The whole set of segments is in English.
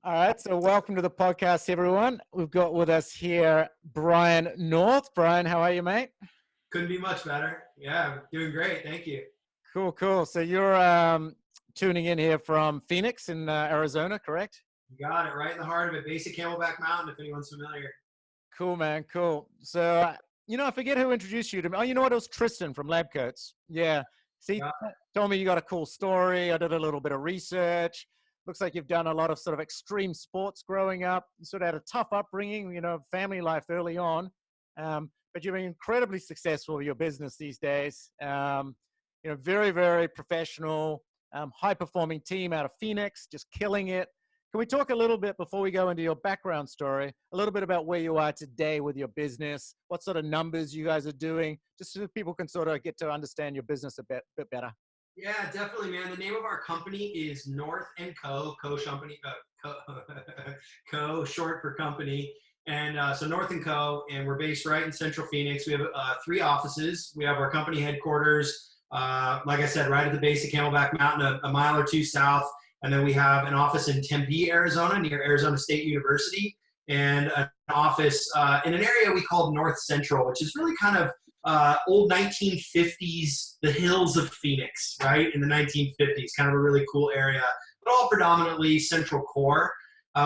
All right, so welcome to the podcast, everyone. We've got with us here Brian North. Brian, how are you, mate? Couldn't be much better. Yeah, doing great. Thank you. Cool, cool. So you're tuning in here from Phoenix in Arizona, correct? You got it right in the heart of it. Basic Camelback Mountain, if anyone's familiar. Cool, man, cool. So, I forget who introduced you to me. Oh, you know what? It was Tristan from Lab Coats. Yeah. See, told me you got a cool story. I did a little bit of research. Looks like you've done a lot of sort of extreme sports growing up. You sort of had a tough upbringing, family life early on. But you've been incredibly successful with your business these days. Very, very professional, high-performing team out of Phoenix, just killing it. Can we talk a little bit, before we go into your background story, a little bit about where you are today with your business, what sort of numbers you guys are doing, just so people can sort of get to understand your business a bit better? Yeah, definitely, man. The name of our company is North&Co, Co, short for company. And so North&Co, and we're based right in Central Phoenix. We have 3 offices. We have our company headquarters, like I said, right at the base of Camelback Mountain, a mile or 2 south. And then we have an office in Tempe, Arizona, near Arizona State University, and an office in an area we call North Central, which is really kind of old 1950s, the hills of Phoenix, right? In the 1950s, kind of a really cool area, but all predominantly central core.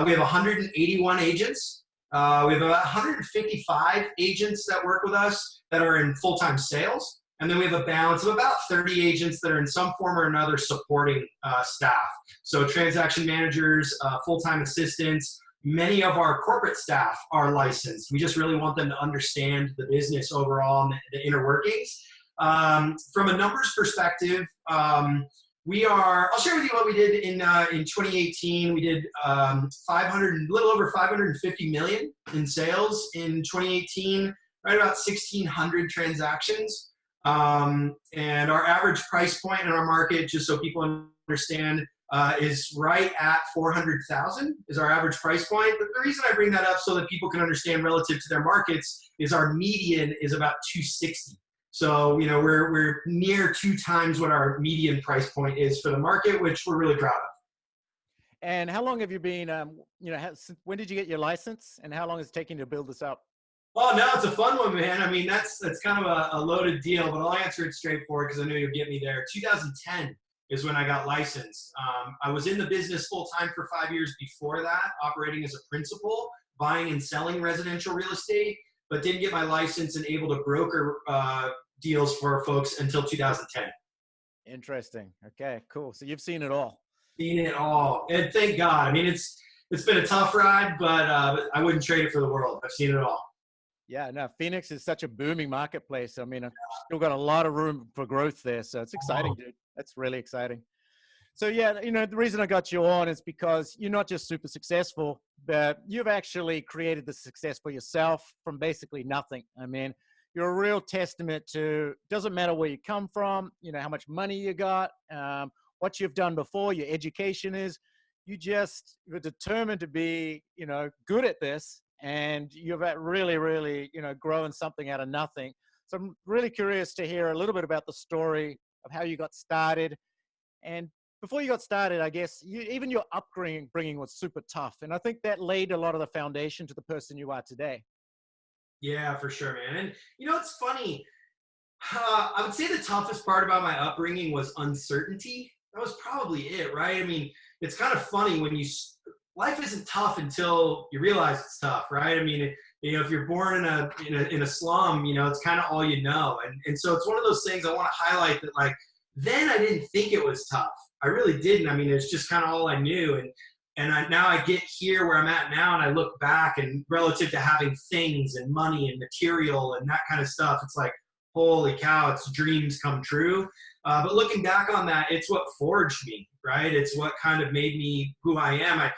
We have 181 agents. We have about 155 agents that work with us that are in full-time sales. And then we have a balance of about 30 agents that are in some form or another supporting staff. So transaction managers, full-time assistants, many of our corporate staff are licensed. We just really want them to understand the business overall and the inner workings. From a numbers perspective, I'll share with you what we did in 2018. We did a little over 550 million in sales in 2018, right about 1,600 transactions. And our average price point in our market, just so people understand, is right at 400,000 is our average price point. But the reason I bring that up so that people can understand relative to their markets is our median is about 260. So, we're near 2 times what our median price point is for the market, which we're really proud of. And how long have you been, when did you get your license, and how long is it taking to build this up? Oh, no, it's a fun one, man. I mean, that's kind of a loaded deal, but I'll answer it straightforward because I know you'll get me there. 2010 is when I got licensed. I was in the business full-time for 5 years before that, operating as a principal, buying and selling residential real estate, but didn't get my license and able to broker deals for folks until 2010. Interesting. Okay, cool. So you've seen it all. Seen it all. And thank God. I mean, it's been a tough ride, but I wouldn't trade it for the world. I've seen it all. Yeah, no, Phoenix is such a booming marketplace. I mean, I've still got a lot of room for growth there. So it's exciting, dude. That's really exciting. So yeah, the reason I got you on is because you're not just super successful, but you've actually created the success for yourself from basically nothing. I mean, you're a real testament to, doesn't matter where you come from, how much money you got, what you've done before, your education is, you're determined to be, good at this. And you've really, really, grown something out of nothing. So I'm really curious to hear a little bit about the story of how you got started. And before you got started, I guess, even your upbringing was super tough. And I think that laid a lot of the foundation to the person you are today. Yeah, for sure, man. And, it's funny. I would say the toughest part about my upbringing was uncertainty. That was probably it, right? I mean, it's kind of funny when life isn't tough until you realize it's tough, right? I mean, if you're born in a slum, it's kind of all you know. And so it's one of those things I want to highlight that, like, then I didn't think it was tough. I really didn't. I mean, it's just kind of all I knew. And now I get here where I'm at now, and I look back, and relative to having things and money and material and that kind of stuff, it's like, holy cow, it's dreams come true. But looking back on that, it's what forged me, right? It's what kind of made me who I am.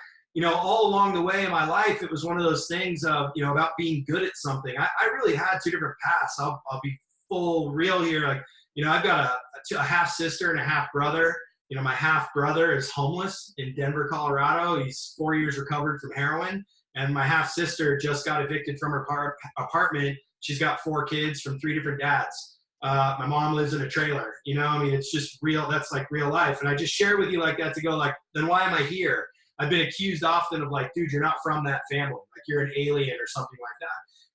All along the way in my life, it was one of those things of, about being good at something. I really had 2 different paths. I'll be full real here. Like, I've got a half sister and a half brother. My half brother is homeless in Denver, Colorado. He's 4 years recovered from heroin. And my half sister just got evicted from her apartment. She's got 4 kids from 3 different dads. My mom lives in a trailer. It's just real. That's like real life. And I just share with you like that to go like, then why am I here? I've been accused often of like, dude, you're not from that family. Like you're an alien or something like that.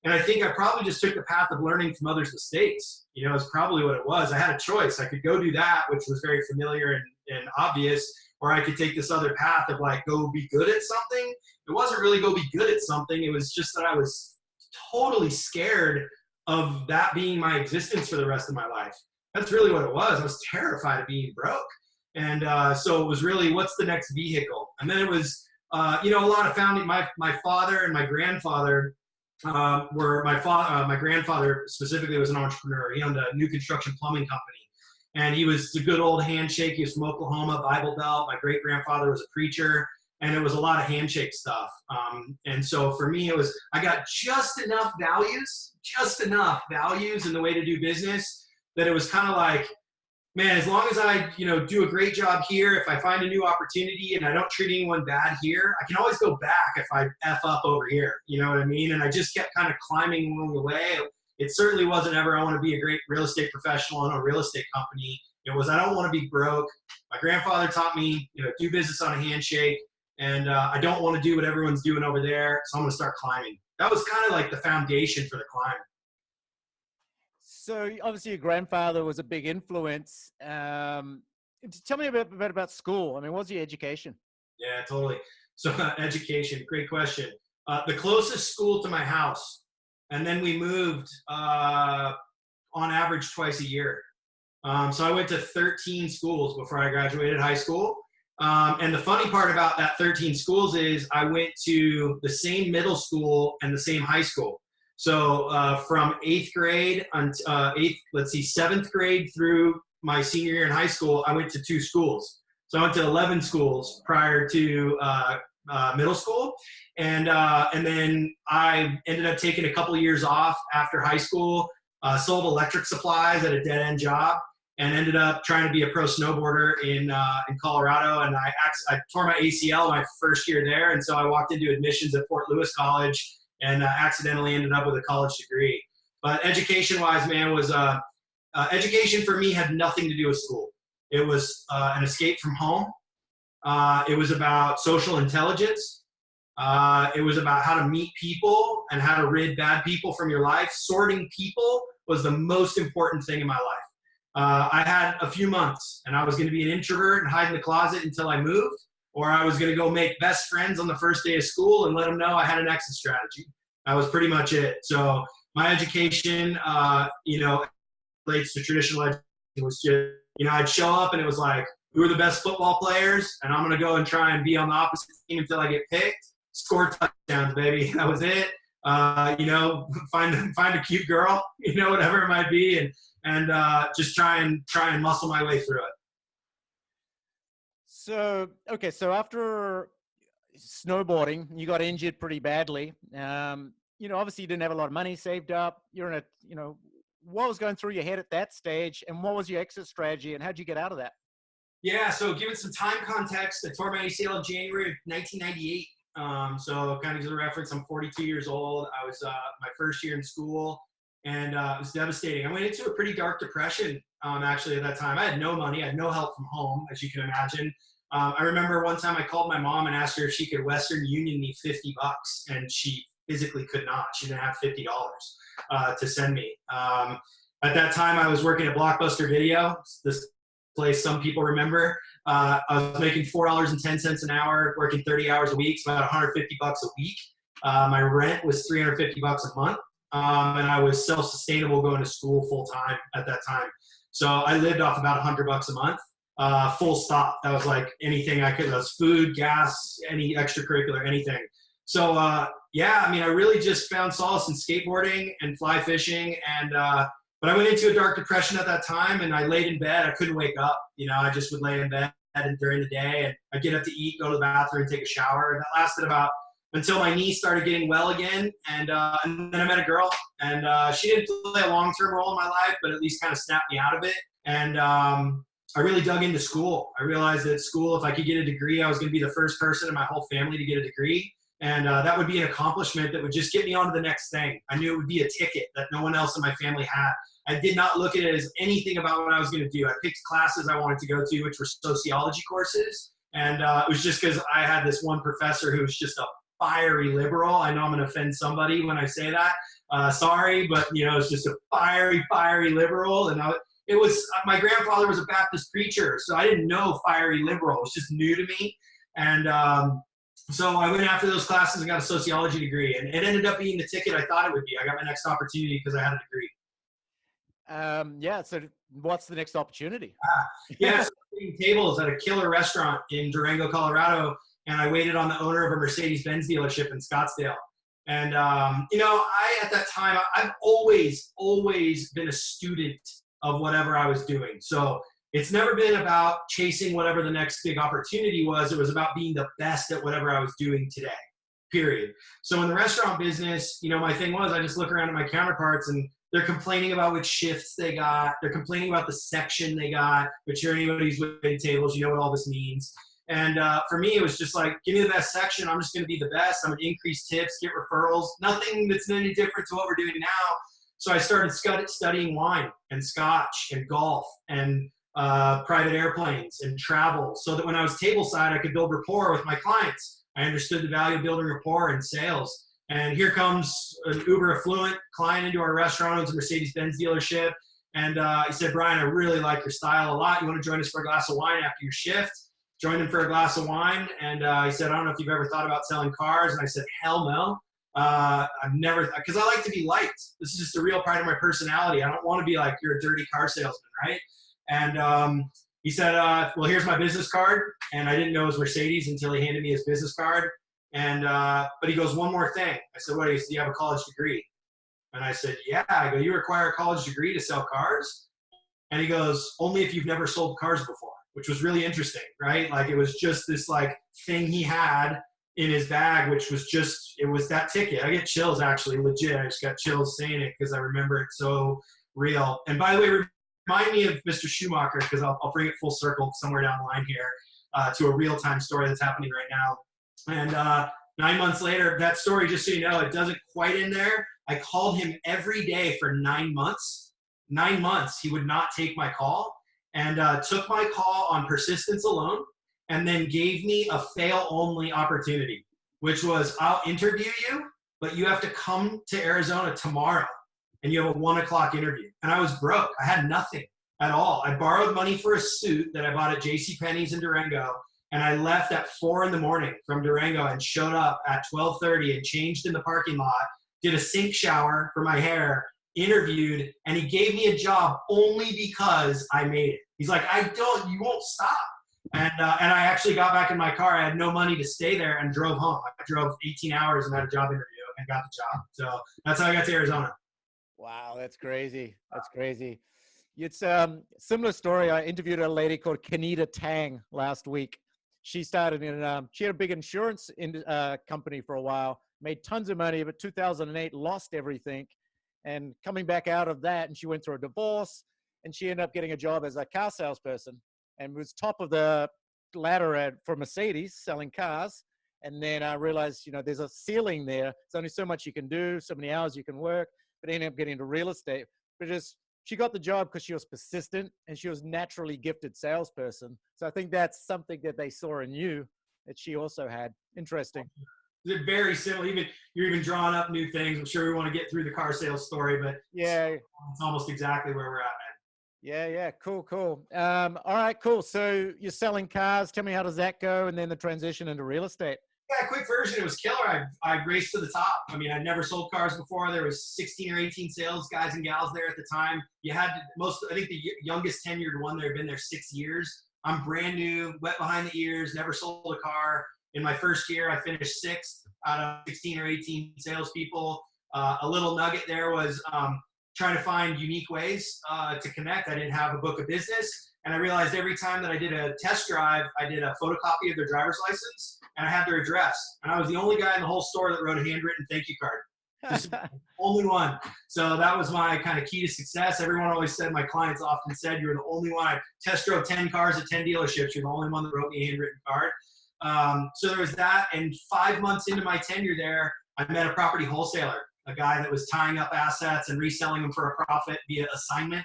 And I think I probably just took the path of learning from others' mistakes. You know, it's probably what it was. I had a choice. I could go do that, which was very familiar and obvious, or I could take this other path of like, go be good at something. It wasn't really go be good at something. It was just that I was totally scared of that being my existence for the rest of my life. That's really what it was. I was terrified of being broke. And so it was really, what's the next vehicle? And then it was, you know, a lot of founding, my father and my grandfather my grandfather specifically was an entrepreneur. He owned a new construction plumbing company. And he was a good old handshake. He was from Oklahoma, Bible Belt. My great grandfather was a preacher. And it was a lot of handshake stuff. And so for me, it was, I got just enough values in the way to do business that it was kind of like, man, as long as I, you know, do a great job here, if I find a new opportunity and I don't treat anyone bad here, I can always go back if I F up over here. You know what I mean? And I just kept kind of climbing along the way. It certainly wasn't ever, I want to be a great real estate professional in a real estate company. It was, I don't want to be broke. My grandfather taught me, you know, do business on a handshake. And I don't want to do what everyone's doing over there. So I'm going to start climbing. That was kind of like the foundation for the climb. So obviously your grandfather was a big influence. Tell me a bit about school. I mean, what was your education? Yeah, totally. So education, great question. The closest school to my house, and then we moved on average twice a year. So I went to 13 schools before I graduated high school. And the funny part about that 13 schools is I went to the same middle school and the same high school. So from 8th grade, seventh grade through my senior year in high school, I went to 2 schools. So I went to 11 schools prior to middle school. And then I ended up taking a couple of years off after high school, sold electric supplies at a dead-end job, and ended up trying to be a pro snowboarder in Colorado. And I tore my ACL my first year there. And so I walked into admissions at Fort Lewis College and accidentally ended up with a college degree. But education-wise, man, was education for me had nothing to do with school. It was an escape from home. It was about social intelligence. It was about how to meet people and how to rid bad people from your life. Sorting people was the most important thing in my life. I had a few months, and I was going to be an introvert and hide in the closet until I moved, or I was going to go make best friends on the first day of school and let them know I had an exit strategy. That was pretty much it. So my education, you know, relates to traditional education. It was just, you know, I'd show up and it was like, who are the best football players? And I'm going to go and try and be on the opposite team until I get picked. Score touchdowns, baby. That was it. You know, find a cute girl, you know, whatever it might be, and just try and muscle my way through it. So, okay. So after snowboarding, you got injured pretty badly. You know, obviously you didn't have a lot of money saved up. You're in a, you know, what was going through your head at that stage, and what was your exit strategy, and how'd you get out of that? Yeah. So giving some time context, I tore my ACL in January of 1998. So kind of as a reference, I'm 42 years old. I was my first year in school, and it was devastating. I went into a pretty dark depression, actually, at that time. I had no money. I had no help from home, as you can imagine. I remember one time I called my mom and asked her if she could Western Union me $50, and she physically could not. She didn't have $50 to send me. At that time, I was working at Blockbuster Video, this place some people remember. I was making $4.10 an hour, working 30 hours a week, so about $150 a week. My rent was $350 a month, and I was self-sustainable going to school full-time at that time. So I lived off about $100 a month, full stop. That was like anything I could. That was food, gas, any extracurricular, anything. So yeah, I mean, I really just found solace in skateboarding and fly fishing, and but I went into a dark depression at that time, and I laid in bed. I couldn't wake up. You know, I just would lay in bed during the day, and I'd get up to eat, go to the bathroom, and take a shower. And that lasted about until my knee started getting well again. And then I met a girl, and she didn't play a long-term role in my life, but at least kind of snapped me out of it. And I really dug into school. I realized that school, if I could get a degree, I was going to be the first person in my whole family to get a degree. And that would be an accomplishment that would just get me on to the next thing. I knew it would be a ticket that no one else in my family had. I did not look at it as anything about what I was going to do. I picked classes I wanted to go to, which were sociology courses. And it was just because I had this one professor who was just a fiery liberal. I know I'm going to offend somebody when I say that. Sorry, but it's just a fiery liberal. And it was my grandfather was a Baptist preacher, so I didn't know fiery liberal. It was just new to me. And so I went after those classes and got a sociology degree, and it ended up being the ticket I thought it would be. I got my next opportunity because I had a degree. Yeah. So what's the next opportunity? Yeah, so I'm tables at a killer restaurant in Durango, Colorado, and I waited on the owner of a Mercedes-Benz dealership in Scottsdale. And at that time, I've always been a student of whatever I was doing. So it's never been about chasing whatever the next big opportunity was. It was about being the best at whatever I was doing today, period. So in the restaurant business, my thing was I just look around at my counterparts and they're complaining about which shifts they got. They're complaining about the section they got, which anybody who's waiting tables, you know what all this means. And for me, it was just like, give me the best section. I'm just going to be the best. I'm going to increase tips, get referrals, nothing that's any different to what we're doing now. So I started studying wine and scotch and golf and private airplanes and travel, so that when I was tableside, I could build rapport with my clients. I understood the value of building rapport in sales. And here comes an uber affluent client into our restaurant. It's a Mercedes-Benz dealership. And he said, Brian, I really like your style a lot. You want to join us for a glass of wine after your shift? Joined him for a glass of wine. And he said, I don't know if you've ever thought about selling cars. And I said, hell no. I've never, because I like to be liked. This is just a real part of my personality. I don't want to be like, you're a dirty car salesman, right? And he said, well, here's my business card. And I didn't know it was Mercedes until he handed me his business card. And, but he goes, one more thing. I said, what? He said, do you have a college degree? And I said, yeah. I go, you require a college degree to sell cars? And he goes, only if you've never sold cars before, which was really interesting, right? Like it was just this like thing he had in his bag, which was just, it was that ticket. I get chills actually, legit. I just got chills saying it because I remember it so real. And by the way, remind me of Mr. Schumaker, because I'll bring it full circle somewhere down the line here to a real-time story that's happening right now. And 9 months later, that story, just so you know, it doesn't quite end there. I called him every day for 9 months. 9 months, he would not take my call, and took my call on persistence alone, and then gave me a fail-only opportunity, which was, I'll interview you, but you have to come to Arizona tomorrow, and you have a 1 o'clock interview. And I was broke. I had nothing at all. I borrowed money for a suit that I bought at JCPenney's in Durango, and I left at 4 in the morning from Durango and showed up at 12:30 and changed in the parking lot, did a sink shower for my hair, interviewed, and he gave me a job only because I made it. He's like, you won't stop. And I actually got back in my car. I had no money to stay there and drove home. I drove 18 hours and had a job interview and got the job. So that's how I got to Arizona. Wow, that's crazy. That's crazy. It's similar story. I interviewed a lady called Kenita Tang last week. She started she had a big insurance company for a while, made tons of money, but 2008 lost everything. And coming back out of that, and she went through a divorce, and she ended up getting a job as a car salesperson, and was top of the ladder for Mercedes selling cars. And then I realized, there's a ceiling there. There's only so much you can do, so many hours you can work, but ended up getting into real estate. But she got the job because she was persistent and she was naturally gifted salesperson. So I think that's something that they saw in you that she also had. Interesting. They're very similar. You're even drawing up new things. I'm sure we want to get through the car sales story, but yeah, it's almost exactly where we're at, man. Yeah. Cool. All right, cool. So you're selling cars. Tell me, how does that go? And then the transition into real estate. Yeah, quick version. It was killer. I raced to the top. I mean, I'd never sold cars before. There was 16 or 18 sales guys and gals there at the time. You had I think the youngest tenured one there had been there 6 years. I'm brand new, wet behind the ears, never sold a car. In my first year, I finished 6th out of 16 or 18 salespeople. A little nugget there was trying to find unique ways to connect. I didn't have a book of business. And I realized every time that I did a test drive, I did a photocopy of their driver's license, and I had their address. And I was the only guy in the whole store that wrote a handwritten thank you card. Just only one. So that was my kind of key to success. Everyone always said, my clients often said, you're the only one. I test drove 10 cars at 10 dealerships. You're the only one that wrote me a handwritten card. So there was that. And 5 months into my tenure there, I met a property wholesaler, a guy that was tying up assets and reselling them for a profit via assignment.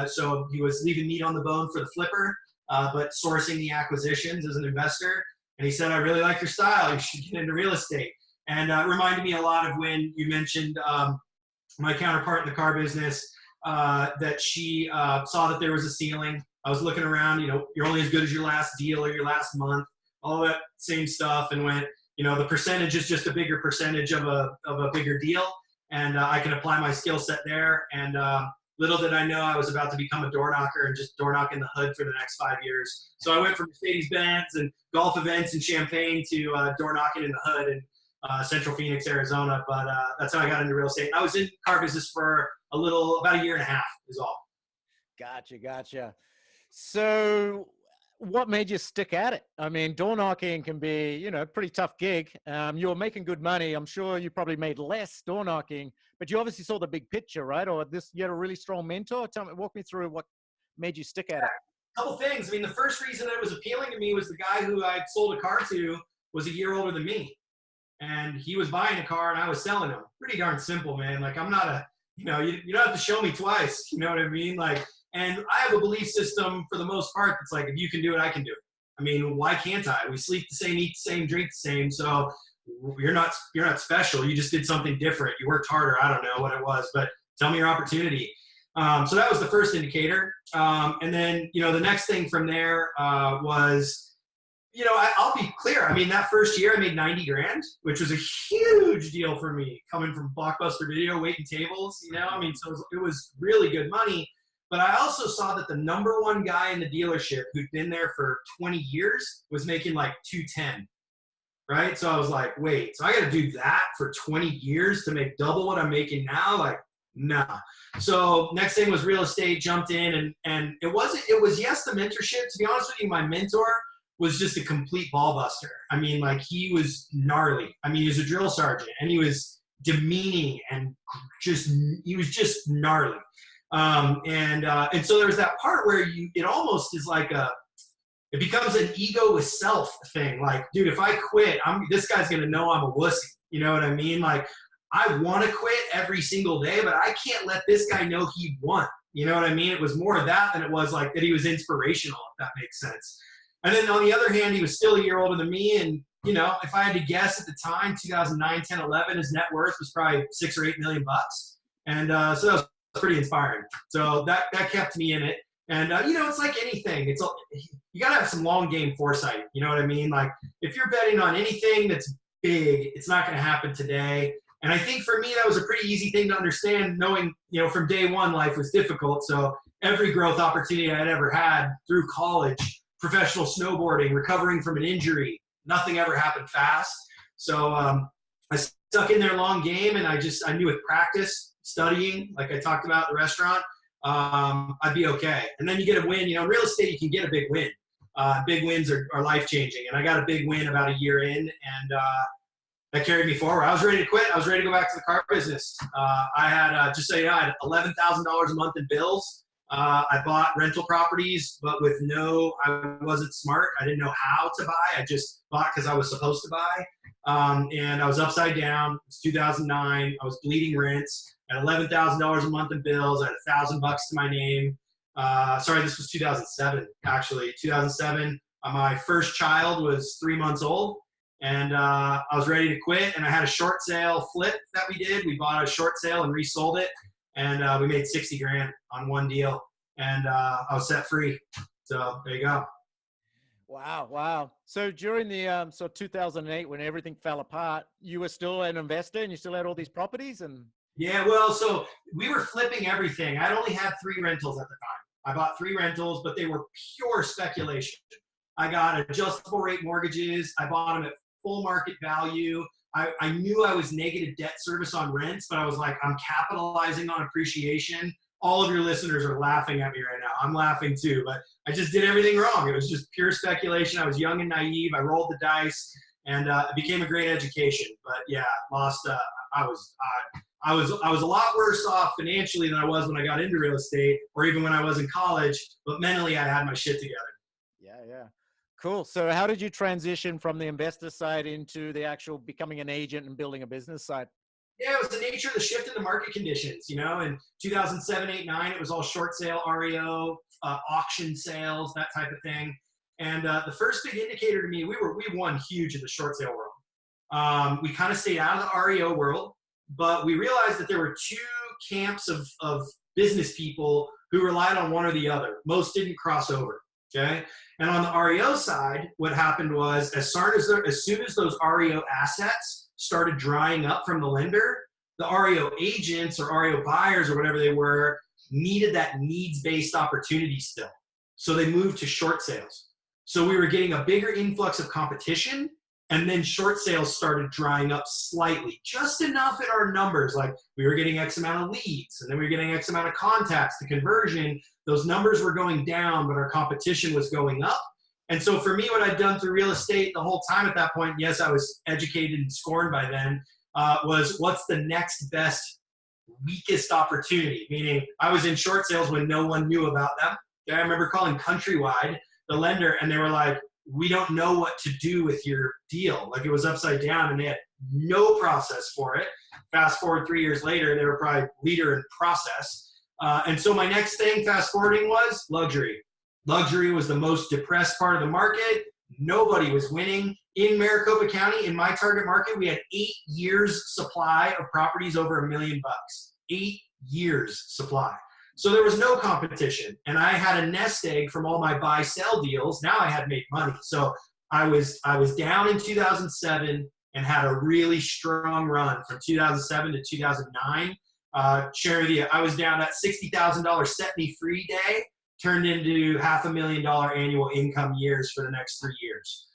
So he was leaving meat on the bone for the flipper. but sourcing the acquisitions as an investor. And he said, I really like your style. You should get into real estate. And it reminded me a lot of when you mentioned my counterpart in the car business, that she saw that there was a ceiling. I was looking around, you're only as good as your last deal or your last month, all that same stuff, and went, the percentage is just a bigger percentage of a bigger deal, and I can apply my skill set there. And little did I know I was about to become a door knocker and just door knocking the hood for the next 5 years. So I went from Mercedes-Benz and golf events and champagne to door knocking in the hood in Central Phoenix, Arizona. But that's how I got into real estate. I was in car business for about a year and a half is all. Gotcha. So what made you stick at it? I mean, door knocking can be, a pretty tough gig. You were making good money. I'm sure you probably made less door knocking, but you obviously saw the big picture, right? Or you had a really strong mentor. Walk me through what made you stick at it. A couple things. I mean, the first reason it was appealing to me was the guy who I sold a car to was a year older than me. And he was buying a car and I was selling him. Pretty darn simple, man. Like, I'm not you don't have to show me twice. You know what I mean? Like, and I have a belief system for the most part that's like, if you can do it, I can do it. I mean, why can't I? We sleep the same, eat the same, drink the same. So you're not special. You just did something different. You worked harder. I don't know what it was, but tell me your opportunity. So that was the first indicator. And then, the next thing from there was, I'll be clear. I mean, that first year I made 90 grand, which was a huge deal for me coming from Blockbuster Video, waiting tables, I mean, so it was really good money. But I also saw that the number one guy in the dealership who'd been there for 20 years was making like 210, right? So I was like, wait, so I got to do that for 20 years to make double what I'm making now? Like, nah. So next thing was real estate, jumped in, and it was yes, the mentorship. To be honest with you, my mentor was just a complete ball buster. I mean, like, he was gnarly. I mean, he was a drill sergeant and he was demeaning and he was just gnarly. And so there was that part where it almost is like it becomes an ego with self thing. Like, dude, if I quit, this guy's going to know I'm a wussy. You know what I mean? Like, I want to quit every single day, but I can't let this guy know he won. You know what I mean? It was more of that than it was like that he was inspirational, if that makes sense. And then on the other hand, he was still a year older than me. And, if I had to guess at the time, 2009, 10, 11, his net worth was probably $6 or $8 million. And so that was pretty inspiring. So that kept me in it. And, it's like anything. You got to have some long game foresight. You know what I mean? Like, if you're betting on anything that's big, it's not going to happen today. And I think for me, that was a pretty easy thing to understand, knowing, from day one, life was difficult. So every growth opportunity I'd ever had through college, professional snowboarding, recovering from an injury, nothing ever happened fast. So I stuck in there long game, and I knew with practice, studying, like I talked about at the restaurant, I'd be okay. And then you get a win. In real estate, you can get a big win. Big wins are life-changing. And I got a big win about a year in, and that carried me forward. I was ready to quit. I was ready to go back to the car business. I had, just so you know, I had $11,000 a month in bills. I bought rental properties, but I wasn't smart. I didn't know how to buy. I just bought because I was supposed to buy. And I was upside down. It was 2009. I was bleeding rents. I had $11,000 a month in bills. I had $1,000 to my name. Sorry, this was 2007, actually. 2007, my first child was 3 months old. And I was ready to quit. And I had a short sale flip that we did. We bought a short sale and resold it. And we made 60 grand on one deal, and I was set free. So there you go. Wow. So during the 2008, when everything fell apart, you were still an investor and you still had all these properties? And yeah, well, so we were flipping everything. I only had 3 rentals at the time. I bought 3 rentals, but they were pure speculation. I got adjustable rate mortgages. I bought them at full market value. I knew I was negative debt service on rents, but I was like, I'm capitalizing on appreciation. All of your listeners are laughing at me right now. I'm laughing too, but I just did everything wrong. It was just pure speculation. I was young and naive. I rolled the dice, and it became a great education. But yeah, lost. I was a lot worse off financially than I was when I got into real estate, or even when I was in college. But mentally, I had my shit together. Yeah. Cool. So how did you transition from the investor side into the actual becoming an agent and building a business side? Yeah, it was the nature of the shift in the market conditions. In 2007, 8, 9, it was all short sale, REO, auction sales, that type of thing. And the first big indicator to me, we won huge in the short sale world. We kind of stayed out of the REO world, but we realized that there were two camps of business people who relied on one or the other. Most didn't cross over. Okay. And on the REO side, what happened was as soon as those REO assets started drying up from the lender, the REO agents or REO buyers or whatever they were needed that needs-based opportunity still. So they moved to short sales. So we were getting a bigger influx of competition, and then short sales started drying up slightly, just enough in our numbers. Like we were getting X amount of leads, and then we were getting X amount of contacts to conversion. Those numbers were going down, but our competition was going up. And so for me, what I'd done through real estate the whole time at that point, yes, I was educated and scorned by then, was what's the next best, weakest opportunity? Meaning I was in short sales when no one knew about them. I remember calling Countrywide, the lender, and they were like, we don't know what to do with your deal. Like it was upside down and they had no process for it. Fast forward 3 years later, they were probably leader in process. And so my next thing, fast forwarding, was luxury. Luxury was the most depressed part of the market. Nobody was winning. In Maricopa County, in my target market, we had 8 years supply of properties over $1 million. 8 years supply. So there was no competition. And I had a nest egg from all my buy-sell deals. Now I had made money. So I was down in 2007 and had a really strong run from 2007 to 2009. Share with you, I was down at $60,000 set me free day, turned into $500,000 annual income years for the next 3 years.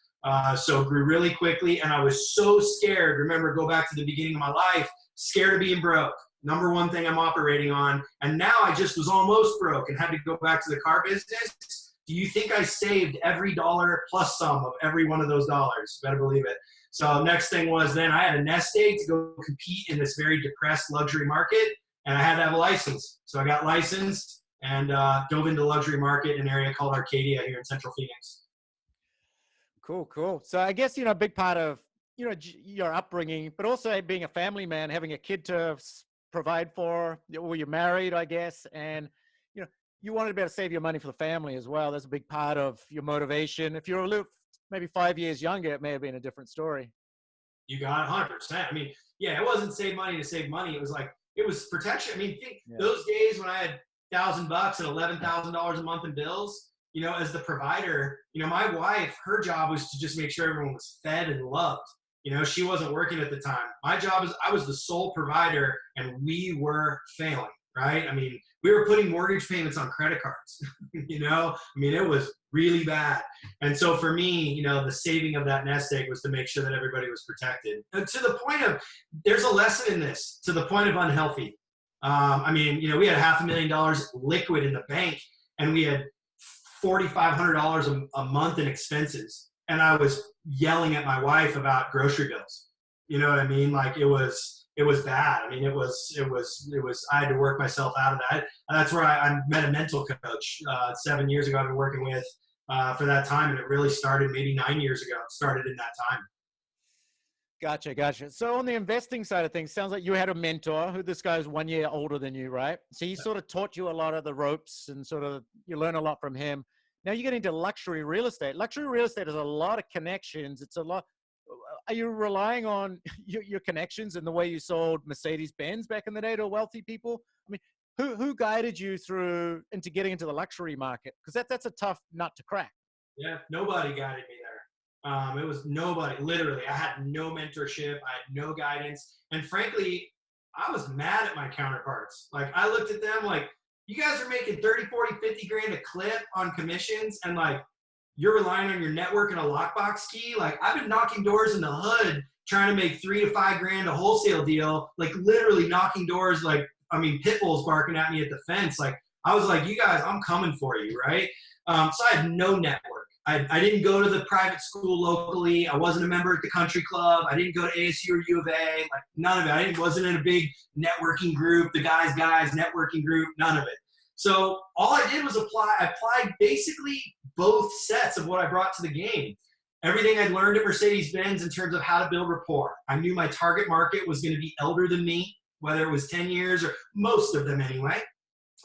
So grew really quickly, and I was so scared. Remember, go back to the beginning of my life, scared of being broke. Number one thing I'm operating on. And now I just was almost broke and had to go back to the car business. Do you think I saved every dollar plus some of every one of those dollars? Better believe it. So next thing was then I had a nest egg to go compete in this very depressed luxury market, and I had to have a license. So I got licensed and dove into the luxury market in an area called Arcadia here in Central Phoenix. Cool, cool. So I guess, a big part of, your upbringing, but also being a family man, having a kid to provide for, or you're married, I guess, and you wanted to be able to save your money for the family as well. That's a big part of your motivation. If you're a little, maybe 5 years younger, it may have been a different story. You got it 100%. I mean, yeah, it wasn't save money to save money. It was like, it was protection. I mean, think those days when I had $1,000 and $11,000 a month in bills, as the provider, my wife, her job was to just make sure everyone was fed and loved. She wasn't working at the time. My job is I was the sole provider, and we were failing, right? I mean, we were putting mortgage payments on credit cards, I mean, it was really bad. And so for me, the saving of that nest egg was to make sure that everybody was protected. And to the point of, there's a lesson in this, to the point of unhealthy. I mean, we had $500,000 liquid in the bank, and we had $4,500 a month in expenses. And I was yelling at my wife about grocery bills. You know what I mean? Like it was bad. I mean, it was, I had to work myself out of that. And that's where I met a mental coach 7 years ago I've been working with for that time. And it really started maybe 9 years ago. It started in that time. Gotcha. So on the investing side of things, sounds like you had a mentor who, this guy's 1 year older than you, right? So he sort of taught you a lot of the ropes and sort of you learn a lot from him. Now you get into luxury real estate. Luxury real estate has a lot of connections. It's a lot. Are you relying on your connections and the way you sold Mercedes-Benz back in the day to wealthy people? I mean, who guided you through into getting into the luxury market? Because that's a tough nut to crack. Yeah, nobody guided me there. It was nobody. Literally, I had no mentorship. I had no guidance. And frankly, I was mad at my counterparts. Like I looked at them like, you guys are making 30, 40, 50 grand a clip on commissions, and like you're relying on your network and a lockbox key. Like I've been knocking doors in the hood trying to make 3 to 5 grand a wholesale deal, like literally knocking doors. Like, I mean, pit bulls barking at me at the fence. Like I was like, you guys, I'm coming for you. Right. So I had no network. I didn't go to the private school locally. I wasn't a member at the country club. I didn't go to ASU or U of A, like none of it. I wasn't in a big networking group, the guys networking group, none of it. So all I did was I applied basically both sets of what I brought to the game. Everything I'd learned at Mercedes-Benz in terms of how to build rapport. I knew my target market was going to be elder than me, whether it was 10 years or most of them anyway.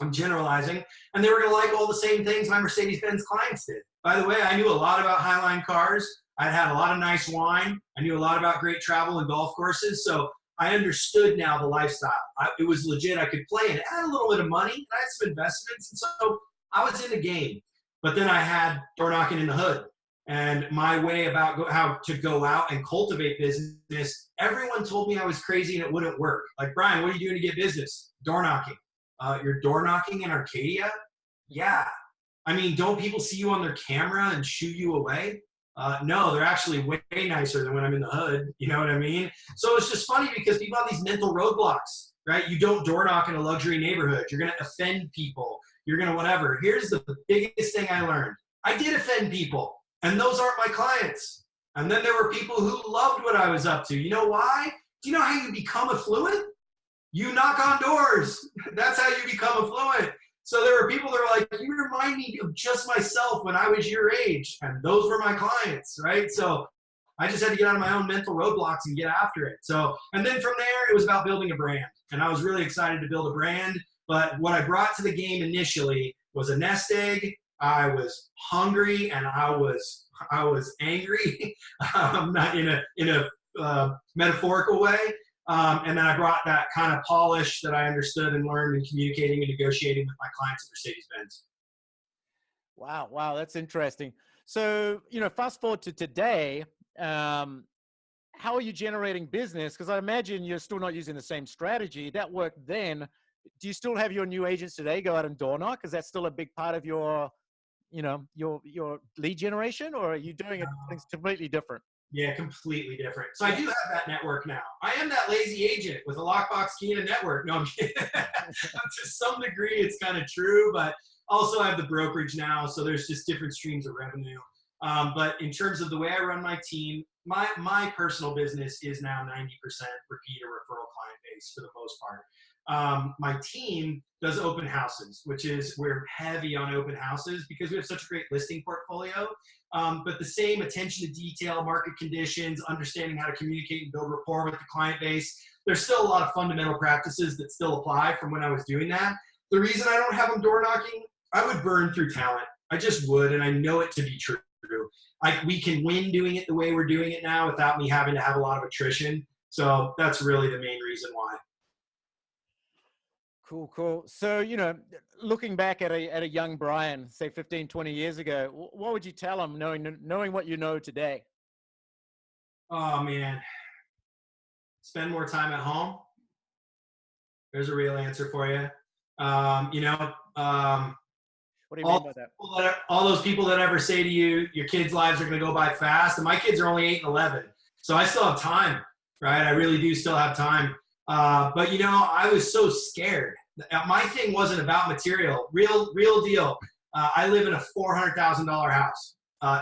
I'm generalizing. And they were going to like all the same things my Mercedes-Benz clients did. By the way, I knew a lot about Highline cars. I'd had a lot of nice wine. I knew a lot about great travel and golf courses. So I understood now the lifestyle. It was legit. I could play and add a little bit of money. And I had some investments. And so I was in the game. But then I had door knocking in the hood. And my way about how to go out and cultivate business, everyone told me I was crazy and it wouldn't work. Like, Brian, what are you doing to get business? Door knocking. You're door knocking in Arcadia? Yeah. I mean, don't people see you on their camera and shoo you away? No, they're actually way nicer than when I'm in the hood. You know what I mean? So it's just funny because people have these mental roadblocks, right? You don't door knock in a luxury neighborhood. You're going to offend people. You're going to whatever. Here's the biggest thing I learned. I did offend people, and those aren't my clients. And then there were people who loved what I was up to. You know why? Do you know how you become affluent? You knock on doors. That's how you become affluent. So there were people that were like, you remind me of just myself when I was your age. And those were my clients, right? So I just had to get out of my own mental roadblocks and get after it. So, and then from there, it was about building a brand. And I was really excited to build a brand. But what I brought to the game initially was a nest egg. I was hungry and I was angry, not in a metaphorical way. And then I brought that kind of polish that I understood and learned in communicating and negotiating with my clients at Mercedes-Benz. Wow, that's interesting. So, fast forward to today, how are you generating business? Because I imagine you're still not using the same strategy that worked then. Do you still have your new agents today go out and door knock? Is that still a big part of your lead generation, or are you doing things completely different? Yeah, completely different. So I do have that network now. I am that lazy agent with a lockbox key and a network. No, I'm kidding. To some degree, it's kind of true, but also I have the brokerage now, so there's just different streams of revenue. But in terms of the way I run my team, my personal business is now 90% repeat or referral client base for the most part. My team does open houses, which is we're heavy on open houses because we have such a great listing portfolio. But the same attention to detail, market conditions, understanding how to communicate and build rapport with the client base. There's still a lot of fundamental practices that still apply from when I was doing that. The reason I don't have them door knocking, I would burn through talent. I just would, and I know it to be true. Like, we can win doing it the way we're doing it now without me having to have a lot of attrition. So that's really the main reason why. Cool. So, looking back at a young Brian, say 15, 20 years ago, what would you tell him knowing what you know today? Oh, man. Spend more time at home. There's a real answer for you. What do you mean by that? All those people that ever say to you, your kids' lives are going to go by fast. And my kids are only 8 and 11. So I still have time, right? I really do still have time. But I was so scared. My thing wasn't about material. Real deal. I live in a $400,000 house,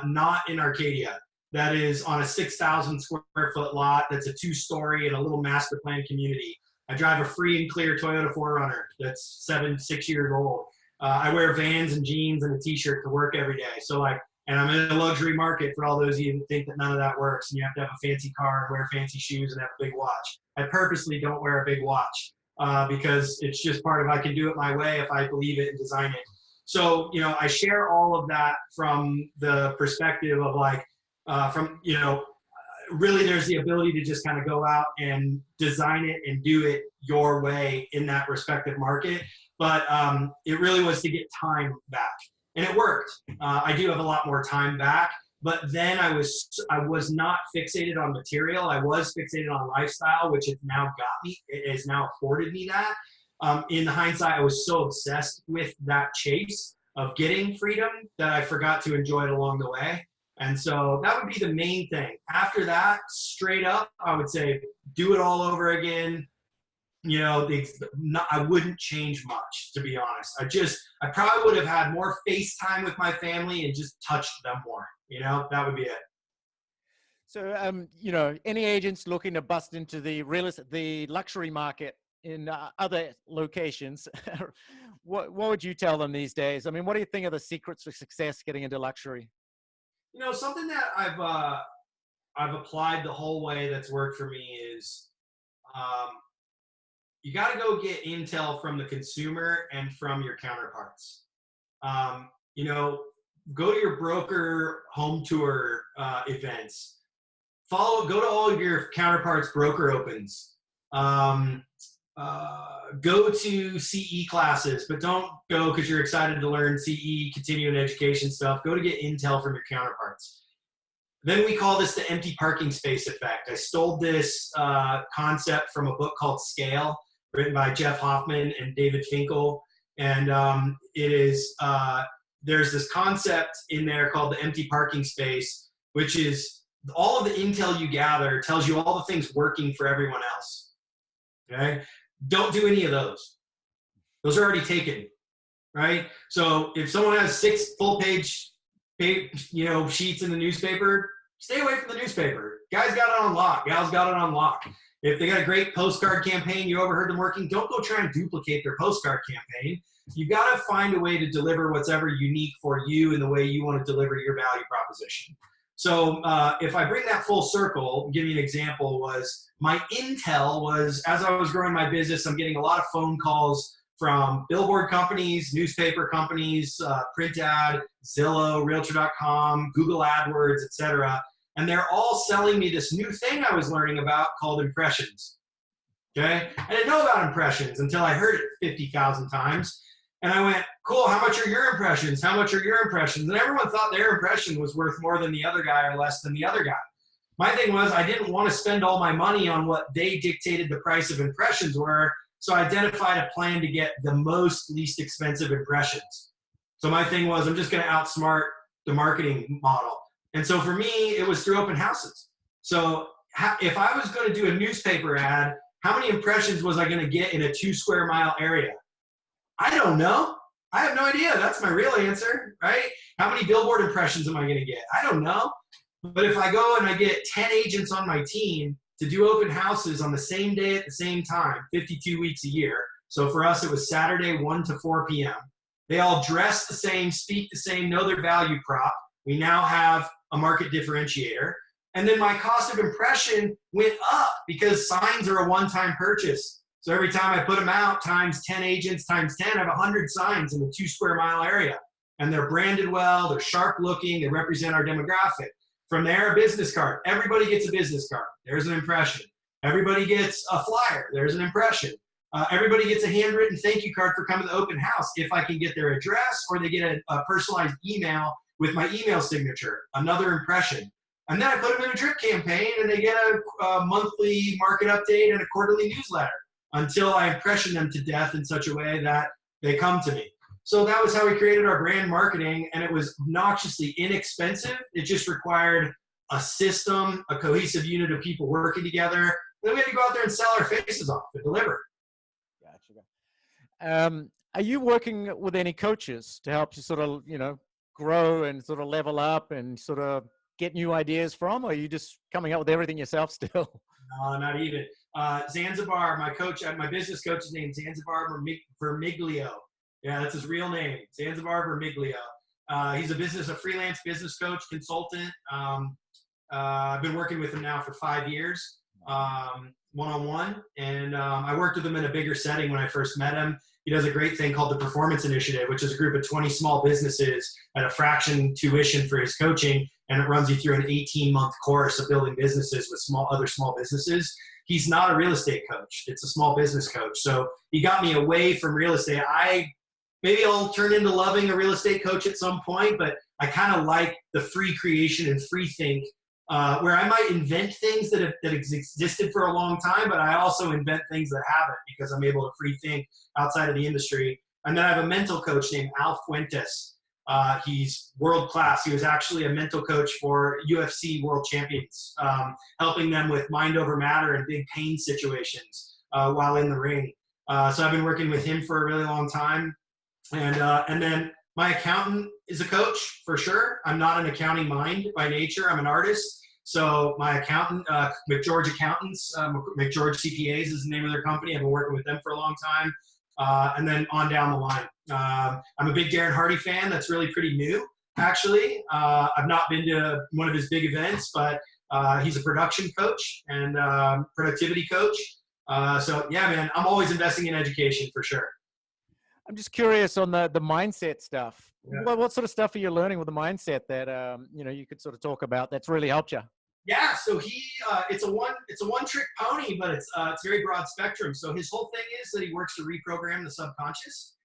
not in Arcadia. That is on a 6,000 square foot lot. That's a 2-story in a little master plan community. I drive a free and clear Toyota 4Runner that's 6 years old. I wear Vans and jeans and a t-shirt to work every day. So and I'm in a luxury market for all those of you who think that none of that works and you have to have a fancy car and wear fancy shoes and have a big watch. I purposely don't wear a big watch because it's just part of, I can do it my way if I believe it and design it. So, I share all of that from the perspective of really there's the ability to just kind of go out and design it and do it your way in that respective market. But it really was to get time back. And it worked. I do have a lot more time back, but then I was not fixated on material. I was fixated on lifestyle, which has now it has now afforded me that. In hindsight, I was so obsessed with that chase of getting freedom that I forgot to enjoy it along the way. And so that would be the main thing. After that, straight up, I would say, do it all over again. I wouldn't change much, to be honest. I probably would have had more FaceTime with my family and just touched them more. That would be it. So, any agents looking to bust into the luxury market in other locations, what would you tell them these days? I mean, what do you think are the secrets for success getting into luxury? Something that I've applied the whole way that's worked for me is um, you got to go get intel from the consumer and from your counterparts. Um, you know, go to your broker home tour events. Go to all of your counterparts' broker opens. Go to CE classes, but don't go because you're excited to learn CE, continuing education stuff. Go to get intel from your counterparts. Then we call this the empty parking space effect. I stole this concept from a book called Scale, written by Jeff Hoffman and David Finkel. And there's this concept in there called the empty parking space, which is all of the intel you gather tells you all the things working for everyone else. Okay? Don't do any of those. Those are already taken, right? So if someone has 6 full-page sheets in the newspaper, stay away from the newspaper. Guys got it on lock. Gals got it on lock. If they got a great postcard campaign, you overheard them working, don't go try and duplicate their postcard campaign. You've got to find a way to deliver what's ever unique for you in the way you want to deliver your value proposition. So if I bring that full circle, give you an example, was my intel was, as I was growing my business, I'm getting a lot of phone calls from billboard companies, newspaper companies, print ad, Zillow, Realtor.com, Google AdWords, etc. And they're all selling me this new thing I was learning about called impressions. Okay? I didn't know about impressions until I heard it 50,000 times. And I went, cool, how much are your impressions? How much are your impressions? And everyone thought their impression was worth more than the other guy or less than the other guy. My thing was I didn't want to spend all my money on what they dictated the price of impressions were, so I identified a plan to get the least expensive impressions. So my thing was I'm just going to outsmart the marketing model. And so for me, it was through open houses. So if I was going to do a newspaper ad, how many impressions was I going to get in a 2 square mile area? I don't know. I have no idea. That's my real answer, right? How many billboard impressions am I going to get? I don't know. But if I go and I get 10 agents on my team to do open houses on the same day at the same time, 52 weeks a year. So for us, it was Saturday, 1 to 4 p.m. They all dress the same, speak the same, know their value prop. We now have a market differentiator. And then my cost of impression went up because signs are a one-time purchase. So every time I put them out, times 10 agents, times 10, I have 100 signs in the 2 square mile area. And they're branded well, they're sharp looking, they represent our demographic. From there, a business card. Everybody gets a business card. There's an impression. Everybody gets a flyer. There's an impression. Everybody gets a handwritten thank you card for coming to the open house if I can get their address, or they get a personalized email with my email signature, another impression. And then I put them in a drip campaign and they get a monthly market update and a quarterly newsletter until I impression them to death in such a way that they come to me. So that was how we created our brand marketing, and it was obnoxiously inexpensive. It just required a system, a cohesive unit of people working together. And then we had to go out there and sell our faces off and deliver. Gotcha. Are you working with any coaches to help you sort of, grow and sort of level up and sort of get new ideas from, or are you just coming up with everything yourself still? No, not even. Zanzibar, my business coach is named Zanzibar Vermiglio. Yeah, that's his real name, Zanzibar Vermiglio. He's a freelance business coach, consultant. I've been working with him now for 5 years, one-on-one. And I worked with him in a bigger setting when I first met him. He does a great thing called the Performance Initiative, which is a group of 20 small businesses at a fraction tuition for his coaching. And it runs you through an 18-month course of building businesses with other small businesses. He's not a real estate coach. It's a small business coach. So he got me away from real estate. Maybe I'll turn into loving a real estate coach at some point, but I kind of like the free creation and free think, where I might invent things that have existed for a long time, but I also invent things that haven't because I'm able to free think outside of the industry. And then I have a mental coach named Al Fuentes. He's world class. He was actually a mental coach for UFC world champions, helping them with mind over matter and big pain situations while in the ring. So I've been working with him for a really long time. And then my accountant is a coach for sure. I'm not an accounting mind by nature. I'm an artist. So my accountant, McGeorge Accountants, McGeorge CPAs is the name of their company. I've been working with them for a long time. And then on down the line. I'm a big Darren Hardy fan. That's really pretty new. actually. I've not been to one of his big events, but he's a production coach and productivity coach. So yeah, man, I'm always investing in education for sure. I'm just curious on the mindset stuff. Yeah. What sort of stuff are you learning with the mindset that you could sort of talk about that's really helped you? Yeah, so it's a one trick pony, but it's very broad spectrum. So his whole thing is that he works to reprogram the subconscious.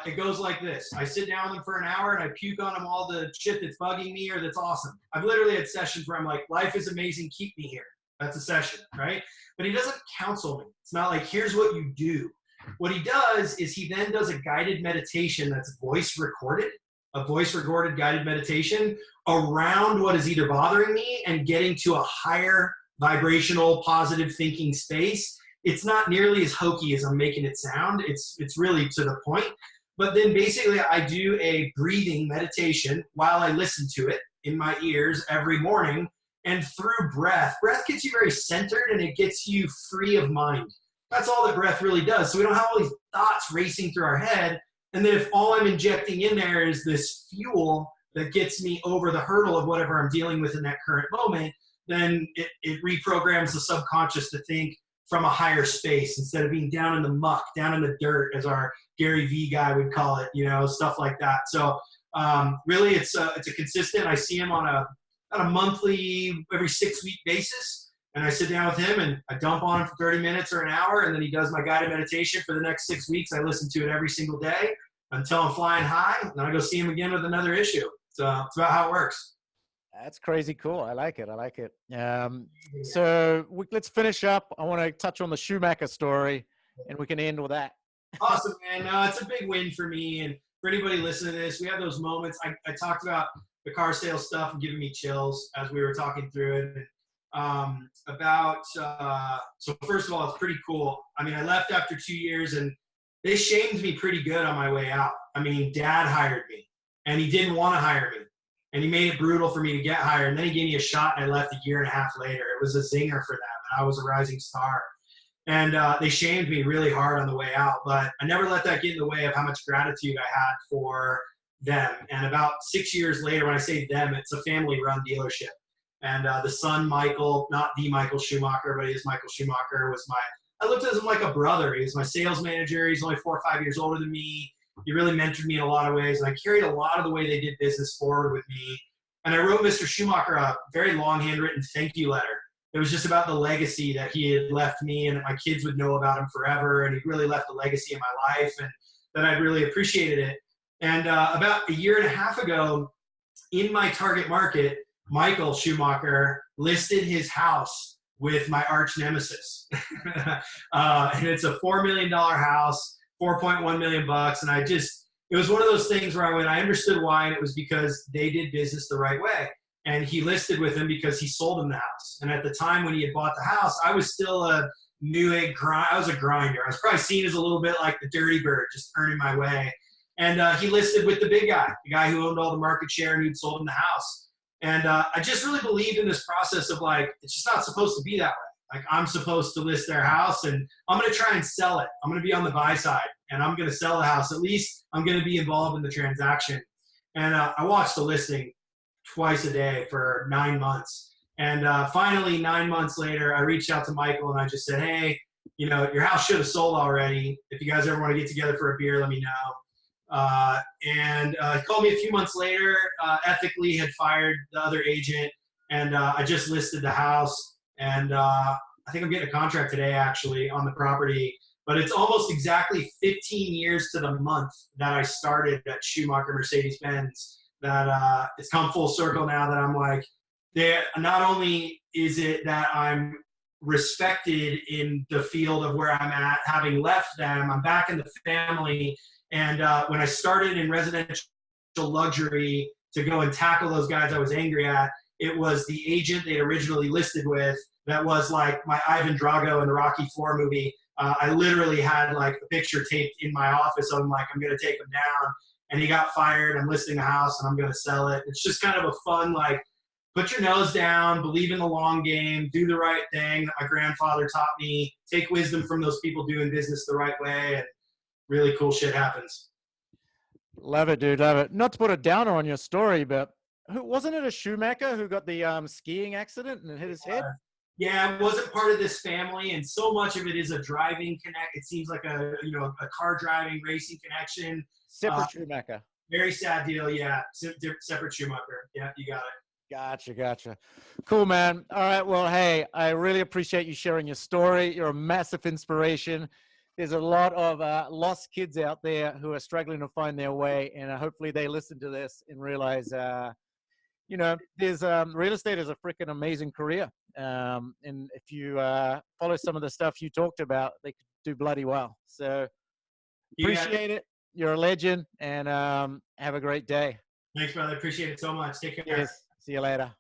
It goes like this: I sit down with him for an hour and I puke on him all the shit that's bugging me or that's awesome. I've literally had sessions where I'm like, life is amazing, keep me here. That's a session, right? But he doesn't counsel me. It's not like, here's what you do. What he does is he then does a guided meditation that's voice recorded, a voice recorded guided meditation around what is either bothering me and getting to a higher vibrational, positive thinking space. It's not nearly as hokey as I'm making it sound. It's really to the point. But then basically I do a breathing meditation while I listen to it in my ears every morning. And through breath gets you very centered and it gets you free of mind. That's all that breath really does. So we don't have all these thoughts racing through our head. And then if all I'm injecting in there is this fuel that gets me over the hurdle of whatever I'm dealing with in that current moment, then it reprograms the subconscious to think from a higher space instead of being down in the muck, down in the dirt, as our Gary V guy would call it, stuff like that. So really it's a consistent, I see him on a monthly, every 6-week basis. And I sit down with him and I dump on him for 30 minutes or an hour. And then he does my guided meditation for the next 6 weeks. I listen to it every single day until I'm flying high. And then I go see him again with another issue. So it's about how it works. That's crazy cool. I like it. So let's finish up. I want to touch on the Schumaker story and we can end with that. Awesome, man. No, it's a big win for me. And for anybody listening to this, we have those moments. I talked about the car sales stuff and giving me chills as we were talking through it. So first of all, it's pretty cool. I mean, I left after 2 years and they shamed me pretty good on my way out. I mean, dad hired me and he didn't want to hire me and he made it brutal for me to get hired. And then he gave me a shot and I left a year and a half later. It was a zinger for them. And I was a rising star and they shamed me really hard on the way out, but I never let that get in the way of how much gratitude I had for them. And about 6 years later, when I say them, it's a family run dealership. And the son, Michael, not the Michael Schumaker, but he is Michael Schumaker, I looked at him like a brother. He was my sales manager. He's only 4 or 5 years older than me. He really mentored me in a lot of ways. And I carried a lot of the way they did business forward with me. And I wrote Mr. Schumaker a very long handwritten thank you letter. It was just about the legacy that he had left me and that my kids would know about him forever. And he really left a legacy in my life and that I really appreciated it. And about a year and a half ago, in my target market, Michael Schumaker listed his house with my arch nemesis. And it's a $4 million house, 4.1 million bucks. And it was one of those things where I understood why, and it was because they did business the right way. And he listed with him because he sold him the house. And at the time when he had bought the house, I was still a new egg grinder. I was a grinder. I was probably seen as a little bit like the dirty bird, just earning my way. And he listed with the big guy, the guy who owned all the market share and who'd sold him the house. And I just really believed in this process of it's just not supposed to be that way. Like I'm supposed to list their house and I'm going to try and sell it. I'm going to be on the buy side and I'm going to sell the house. At least I'm going to be involved in the transaction. And I watched the listing twice a day for 9 months. And finally, 9 months later, I reached out to Michael and I just said, hey, your house should have sold already. If you guys ever want to get together for a beer, let me know. And he called me a few months later, ethically had fired the other agent, and I just listed the house, and I think I'm getting a contract today actually on the property, but it's almost exactly 15 years to the month that I started at Schumaker Mercedes-Benz, that it's come full circle now that I'm like, not only is it that I'm respected in the field of where I'm at, having left them, I'm back in the family. And when I started in residential luxury to go and tackle those guys I was angry at, it was the agent they'd originally listed with that was like my Ivan Drago in the Rocky IV movie. I literally had like a picture taped in my office of him, like, I'm going to take him down. And he got fired. I'm listing a house and I'm going to sell it. It's just kind of a fun, put your nose down, believe in the long game, do the right thing that my grandfather taught me, take wisdom from those people doing business the right way. And really cool shit happens. Love it, dude. Love it. Not to put a downer on your story, but who wasn't it a Schumaker who got the skiing accident and hit his head? Yeah, it wasn't part of this family, and so much of it is a driving connect. It seems like a car driving racing connection. Separate Schumaker. Very sad deal. Yeah, separate Schumacher. Yeah, you got it. Gotcha, gotcha. Cool, man. All right. Well, hey, I really appreciate you sharing your story. You're a massive inspiration. There's a lot of lost kids out there who are struggling to find their way, and hopefully they listen to this and realize, you know, there's real estate is a freaking amazing career. And if you follow some of the stuff you talked about, they could do bloody well. So appreciate it. You're a legend, and have a great day. Thanks, brother. Appreciate it so much. Take care. Cheers. See you later.